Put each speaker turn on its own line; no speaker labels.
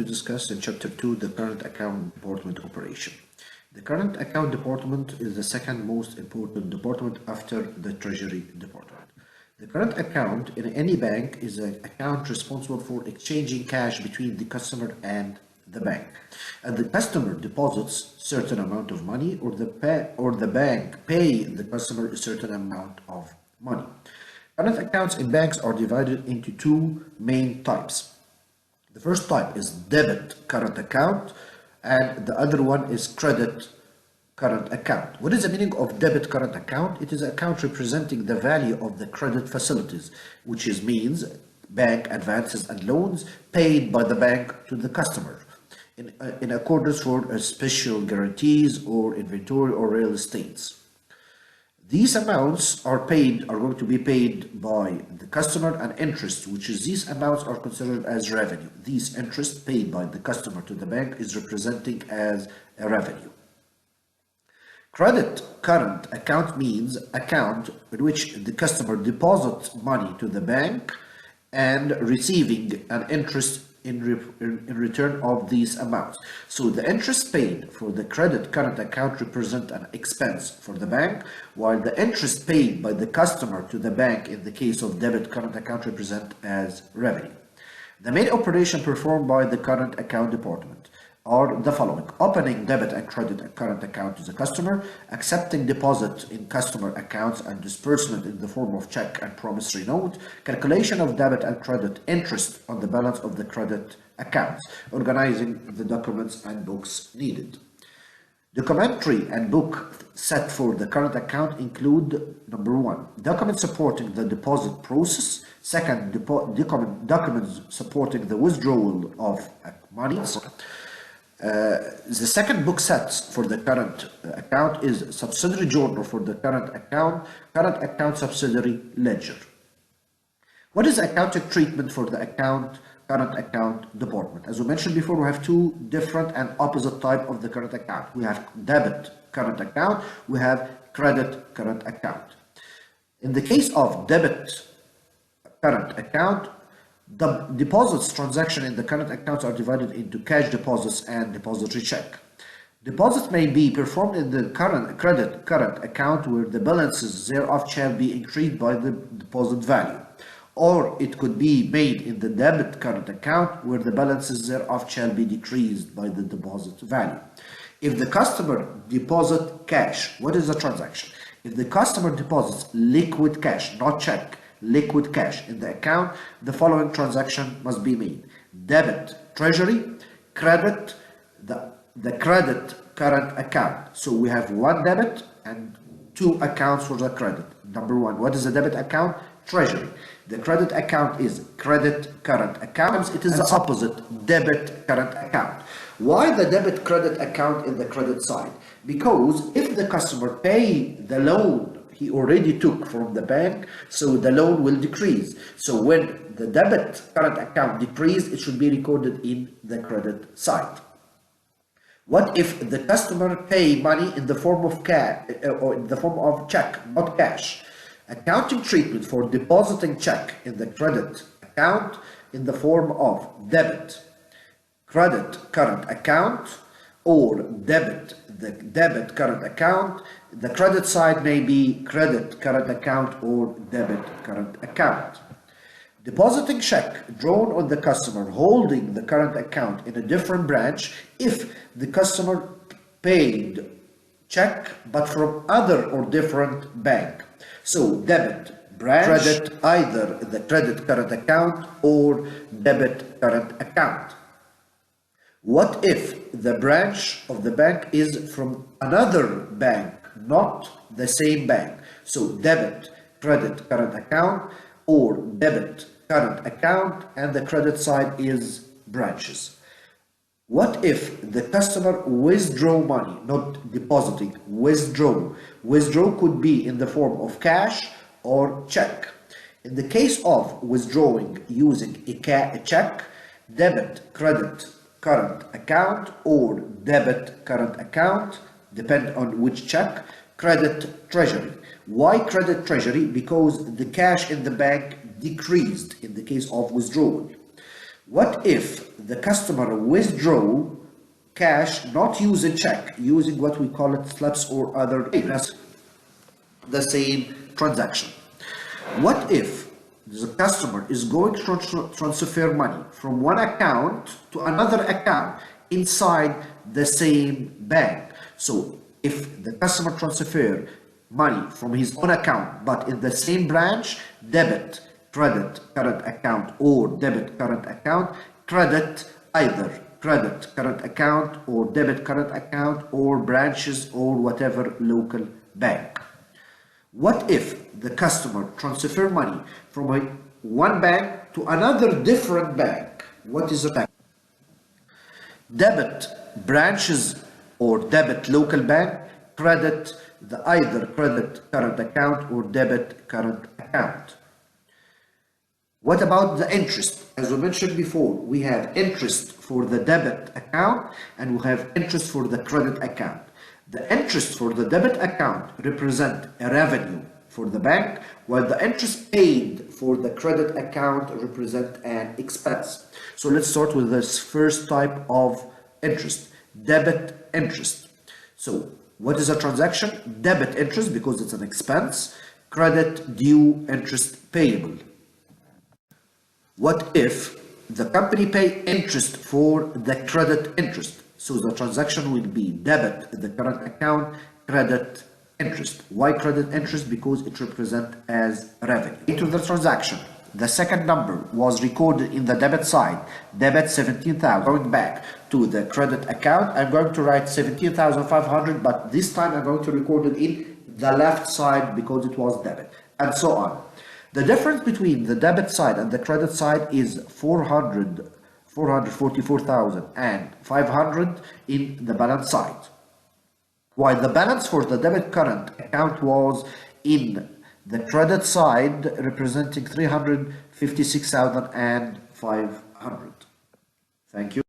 discuss in Chapter 2 the current account department operation. The current account department is the second most important department after the Treasury Department. The current account in any bank is an account responsible for exchanging cash between the customer and the bank. And the customer deposits certain amount of money, or the bank pay the customer a certain amount of money. Current accounts in banks are divided into two main types. The first type is debit current account, and the other one is credit current account. What is the meaning of debit current account? It is an account representing the value of the credit facilities, which means bank advances and loans paid by the bank to the customer in accordance for special guarantees or inventory or real estates. These amounts are going to be paid by the customer, and interest, which is these amounts are considered as revenue. These interest paid by the customer to the bank is representing as a revenue. Credit current account means account in which the customer deposits money to the bank and receiving an interest in return of these amounts. So the interest paid for the credit current account represent an expense for the bank, while the interest paid by the customer to the bank in the case of debit current account represent as revenue. The main operation performed by the current account department are the following: opening debit and credit current account to the customer, accepting deposit in customer accounts and disbursement in the form of check and promissory note, calculation of debit and credit interest on the balance of the credit accounts, organizing the documents and books needed. Documentary and book set for the current account include: number one, documents supporting the deposit process; second, documents supporting the withdrawal of monies. The second book set for the current account is subsidiary journal for the current account subsidiary ledger. What is accounting treatment for the current account department? As we mentioned before, we have two different and opposite type of the current account. We have debit current account, we have credit current account. In the case of debit current account, the deposits transaction in the current accounts are divided into cash deposits and depository check. Deposits may be performed in the credit current account, where the balances thereof shall be increased by the deposit value, or it could be made in the debit current account, where the balances thereof shall be decreased by the deposit value. If the customer deposit cash, what is the transaction? If the customer deposits liquid cash, not check, liquid cash in the account, the following transaction must be made: debit treasury, credit the credit current account. So we have one debit and two accounts for the credit. Number one, what is the debit account? Treasury. The credit account is credit current account. It is the opposite, debit current account. Why the debit credit account in the credit side? Because if the customer pay the loan he already took from the bank, so the loan will decrease. So when the debit current account decreased, it should be recorded in the credit side. What if the customer pay money in the form of cash or in the form of check, not cash? Accounting treatment for depositing check in the credit account in the form of debit credit current account or debit the debit current account. The credit side may be credit current account or debit current account. Depositing check drawn on the customer holding the current account in a different branch if the customer paid check but from other or different bank. So debit branch, credit either the credit current account or debit current account. What if the branch of the bank is from another bank, not the same bank? So debit credit current account or debit current account, and the credit side is branches. What if the customer withdraw money, not depositing, withdraw? Withdraw could be in the form of cash or check. In the case of withdrawing using a check, debit credit current account or debit current account, depend on which check, credit treasury. Why credit treasury? Because the cash in the bank decreased in the case of withdrawal. What if the customer withdraw cash not using check, using what we call it slips or other payments, the same transaction? What if the customer is going to transfer money from one account to another account inside the same bank? So if the customer transfer money from his own account but in the same branch, debit credit current account or debit current account, credit either credit current account or debit current account or branches or whatever local bank. What if the customer transfer money from one bank to another different bank? What is a bank? Debit branches or debit local bank, credit the either credit current account or debit current account. What about the interest? As we mentioned before, we have interest for the debit account and we have interest for the credit account. The interest for the debit account represent a revenue for the bank, while the interest paid for the credit account represent an expense. So let's start with this first type of interest, debit interest. So what is a transaction? Debit interest because it's an expense, credit due interest payable. What if the company pay interest for the credit interest? So the transaction will be debit the current account, credit interest. Why credit interest? Because it represents as revenue. Into the transaction, the second number was recorded in the debit side, debit 17,000. Going back to the credit account, I'm going to write 17,500, but this time I'm going to record it in the left side because it was debit, and so on. The difference between the debit side and the credit side is 444,500 in the balance side, while the balance for the debit current account was in the credit side representing 356,500. Thank you.